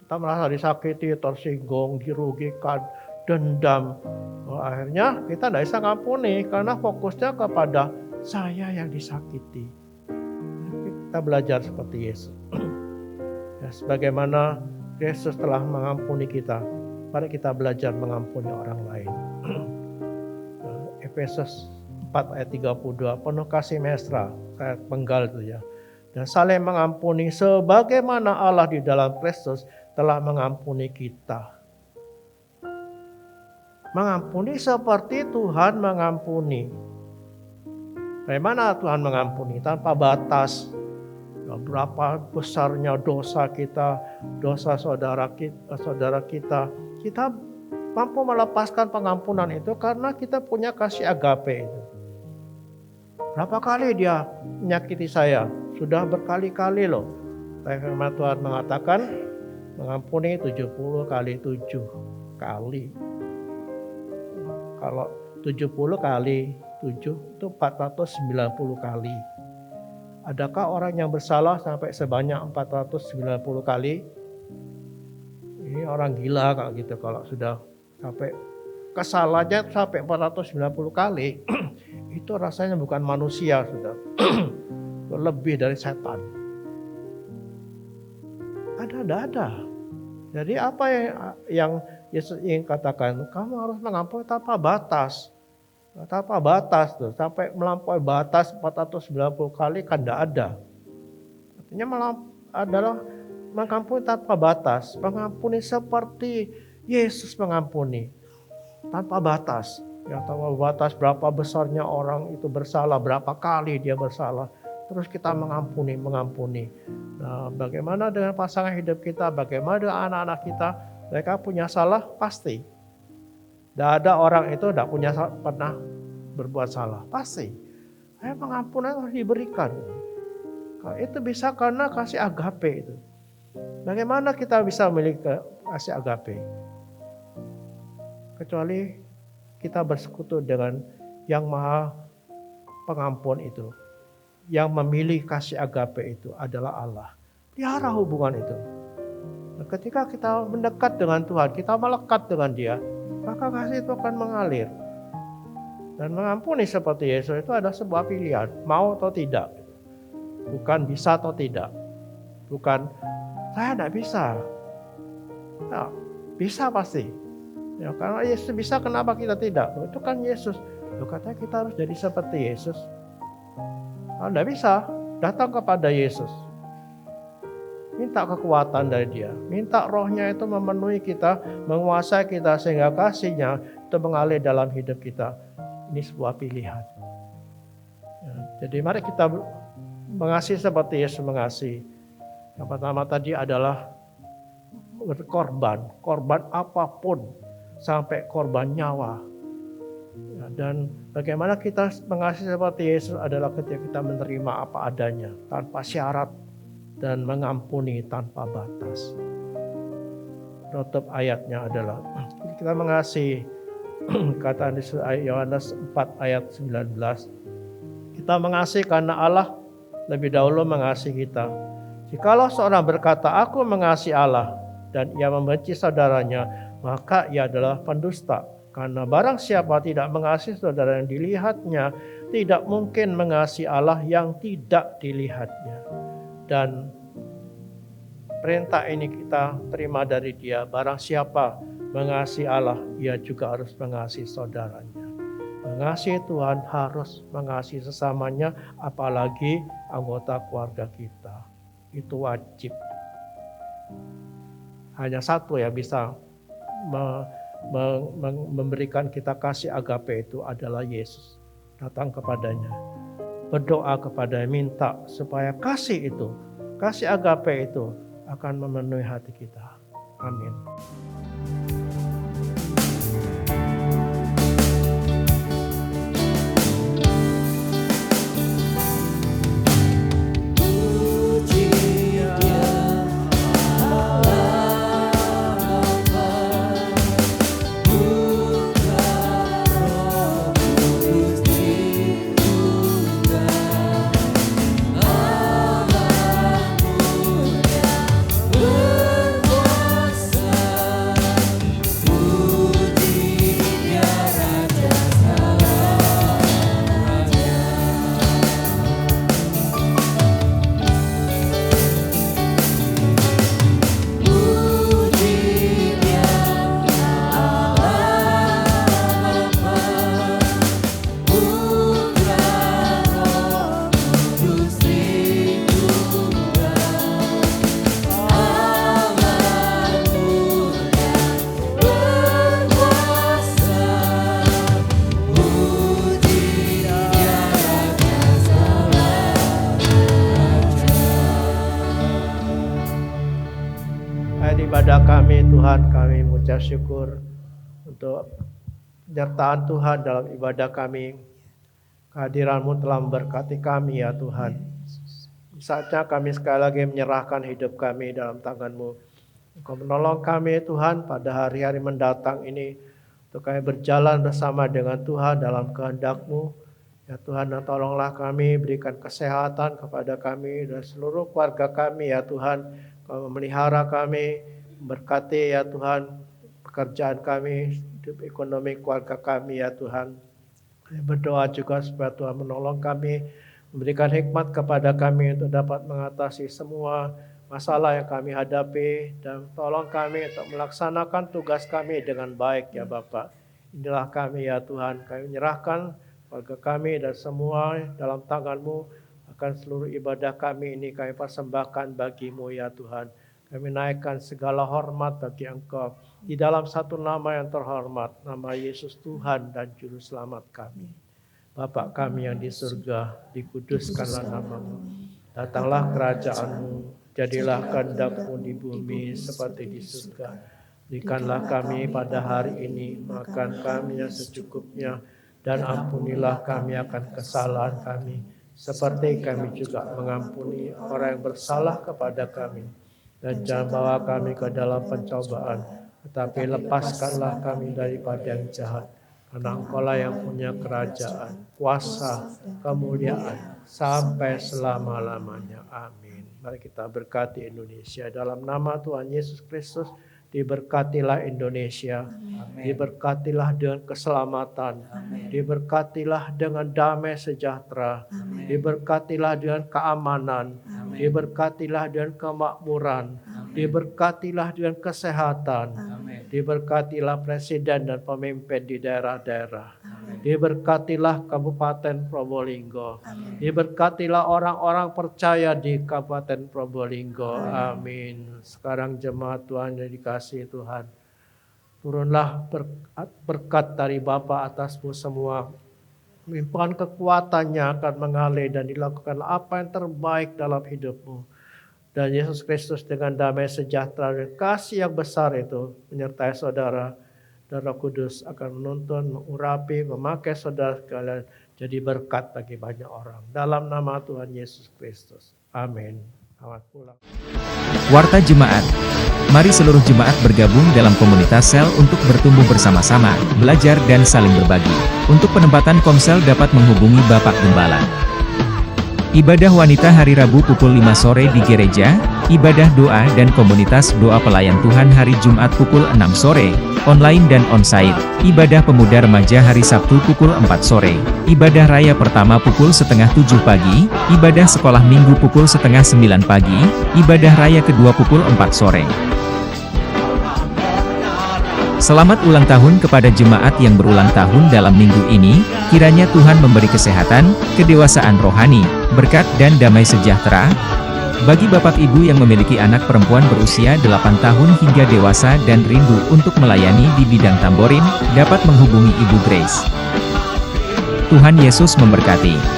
Kita merasa disakiti, tersinggung, dirugikan, dendam. Akhirnya kita tidak bisa ngampuni karena fokusnya kepada saya yang disakiti. Kita belajar seperti Yesus. Ya, sebagaimana Yesus telah mengampuni kita, mari kita belajar mengampuni orang lain. Efesus 4 ayat 32, penuh kasih mesra, ayat penggal itu ya. Dan saling mengampuni sebagaimana Allah di dalam Kristus telah mengampuni kita. Mengampuni seperti Tuhan mengampuni. Bagaimana Tuhan mengampuni? Tanpa batas. Berapa besarnya dosa kita, dosa saudara kita. Kita mampu melepaskan pengampunan itu karena kita punya kasih agape itu. Berapa kali dia menyakiti saya? Sudah berkali-kali loh. Firman Tuhan mengatakan mengampuni 70 kali 7 kali. Kalau 70 kali 7 itu 490 kali. Adakah orang yang bersalah sampai sebanyak 490 kali? Ini orang gila kalau gitu, kalau sudah sampai kesalahannya sampai 490 kali. Itu rasanya bukan manusia sudah. lebih dari setan. Ada. Jadi apa yang Yesus ingin katakan? Kamu harus mengampuni tanpa batas. Tanpa batas tuh, sampai melampaui batas 490 kali kan tidak ada. Artinya adalah mengampuni tanpa batas, mengampuni seperti Yesus mengampuni tanpa batas. Ya, tanpa batas berapa besarnya orang itu bersalah, berapa kali dia bersalah. Terus kita mengampuni. Nah, bagaimana dengan pasangan hidup kita, bagaimana dengan anak-anak kita, mereka punya salah pasti. Tidak ada orang itu tidak pernah berbuat salah, pasti. Pengampunan harus diberikan. Itu bisa karena kasih agape itu. Bagaimana kita bisa memiliki kasih agape? Kecuali kita bersekutu dengan yang maha pengampun itu. Yang memilih kasih agape itu adalah Allah. Pelihara hubungan itu. Nah, ketika kita mendekat dengan Tuhan, kita melekat dengan Dia, maka kasih itu akan mengalir. Dan mengampuni seperti Yesus itu ada sebuah pilihan, mau atau tidak. Bukan bisa atau tidak. Bukan, saya tidak bisa. Nah, bisa pasti. Ya, karena Yesus bisa, kenapa kita tidak? Itu kan Yesus. Katanya kita harus jadi seperti Yesus. Kalau tidak bisa, datang kepada Yesus. Minta kekuatan dari Dia. Minta rohnya itu memenuhi kita, menguasai kita, sehingga kasihnya itu mengalir dalam hidup kita. Ini sebuah pilihan. Ya, jadi mari kita mengasihi seperti Yesus mengasihi. Yang pertama tadi adalah berkorban. Korban apapun. Sampai korban nyawa. Ya, dan bagaimana kita mengasihi seperti Yesus adalah ketika kita menerima apa adanya. Tanpa syarat. Dan mengampuni tanpa batas. Penutup ayatnya adalah kita mengasihi, kata Yohanes 4 ayat 19. Kita mengasihi karena Allah lebih dahulu mengasihi kita. Jikalau seorang berkata, aku mengasihi Allah, dan ia membenci saudaranya, maka ia adalah pendusta. Karena barang siapa tidak mengasihi saudara yang dilihatnya, tidak mungkin mengasihi Allah yang tidak dilihatnya. Dan perintah ini kita terima dari Dia. Barang siapa mengasihi Allah, ia juga harus mengasihi saudaranya. Mengasihi Tuhan harus mengasihi sesamanya, apalagi anggota keluarga kita. Itu wajib. Hanya satu yang bisa memberikan kita kasih agape itu adalah Yesus. Datang kepadanya. Berdoa kepada minta supaya kasih itu, kasih agape itu akan memenuhi hati kita. Amin. Ibadah kami Tuhan, kami mengucap syukur untuk penyertaan Tuhan dalam ibadah kami. Kehadiran-Mu telah memberkati kami ya Tuhan. Saatnya kami sekali lagi menyerahkan hidup kami dalam tangan-Mu. Engkau menolong kami Tuhan pada hari-hari mendatang ini, untuk kami berjalan bersama dengan Tuhan dalam kehendak-Mu. Ya Tuhan, dan tolonglah kami, berikan kesehatan kepada kami dan seluruh keluarga kami ya Tuhan. Kau memelihara kami, berkati ya Tuhan pekerjaan kami, hidup ekonomi keluarga kami ya Tuhan. Kami berdoa juga supaya Tuhan menolong kami memberikan hikmat kepada kami untuk dapat mengatasi semua masalah yang kami hadapi, dan tolong kami untuk melaksanakan tugas kami dengan baik ya Bapak. Inilah kami ya Tuhan, kami menyerahkan keluarga kami dan semua dalam tangan-Mu. Akan seluruh ibadah kami ini kami persembahkan bagi-Mu ya Tuhan. Kami naikkan segala hormat bagi Engkau di dalam satu nama yang terhormat, nama Yesus Tuhan dan Juru Selamat kami. Bapa kami yang di surga, dikuduskanlah nama-Mu. Datanglah kerajaan-Mu, jadilah kehendak-Mu di bumi seperti di surga. Berikanlah kami pada hari ini makan kami yang secukupnya, dan ampunilah kami akan kesalahan kami, seperti kami juga mengampuni orang yang bersalah kepada kami. Dan jangan bawa kami ke dalam pencobaan, tetapi lepaskanlah kami daripada yang jahat. Karena Engkau-lah yang punya kerajaan, kuasa, kemuliaan, sampai selama-lamanya. Amin. Mari kita berkati Indonesia. Dalam nama Tuhan Yesus Kristus, diberkatilah Indonesia. Amin. Diberkatilah dengan keselamatan. Amin. Diberkatilah dengan damai sejahtera. Amin. Diberkatilah dengan keamanan. Amin. Diberkatilah dengan kemakmuran. Amin. Diberkatilah dengan kesehatan. Amin. Diberkatilah presiden dan pemimpin di daerah-daerah. Amin. Diberkatilah Kabupaten Probolinggo. Amin. Diberkatilah orang-orang percaya di Kabupaten Probolinggo. Amin. Sekarang jemaat Tuhan yang dikasihi Tuhan, turunlah berkat dari Bapa atasmu semua. Limpahan kekuatannya akan mengalir dan dilakukan apa yang terbaik dalam hidupmu. Dan Yesus Kristus dengan damai sejahtera dan kasih yang besar itu menyertai saudara, dan Roh Kudus akan menuntun, mengurapi, memakai saudara sekalian jadi berkat bagi banyak orang. Dalam nama Tuhan Yesus Kristus. Amin. Selamat pulang. Warta Jemaat. Mari seluruh jemaat bergabung dalam komunitas sel untuk bertumbuh bersama-sama, belajar dan saling berbagi. Untuk penempatan komsel dapat menghubungi Bapak Gembala. Ibadah wanita hari Rabu pukul 5 sore di gereja, ibadah doa dan komunitas doa pelayan Tuhan hari Jumat pukul 6 sore, online dan onsite. Ibadah pemuda remaja hari Sabtu pukul 4 sore, ibadah raya pertama pukul 6:30 pagi, ibadah sekolah minggu pukul 8:30 pagi, ibadah raya kedua pukul 4 sore. Selamat ulang tahun kepada jemaat yang berulang tahun dalam minggu ini, kiranya Tuhan memberi kesehatan, kedewasaan rohani, berkat dan damai sejahtera. Bagi bapak ibu yang memiliki anak perempuan berusia 8 tahun hingga dewasa dan rindu untuk melayani di bidang tamborin, dapat menghubungi Ibu Grace. Tuhan Yesus memberkati.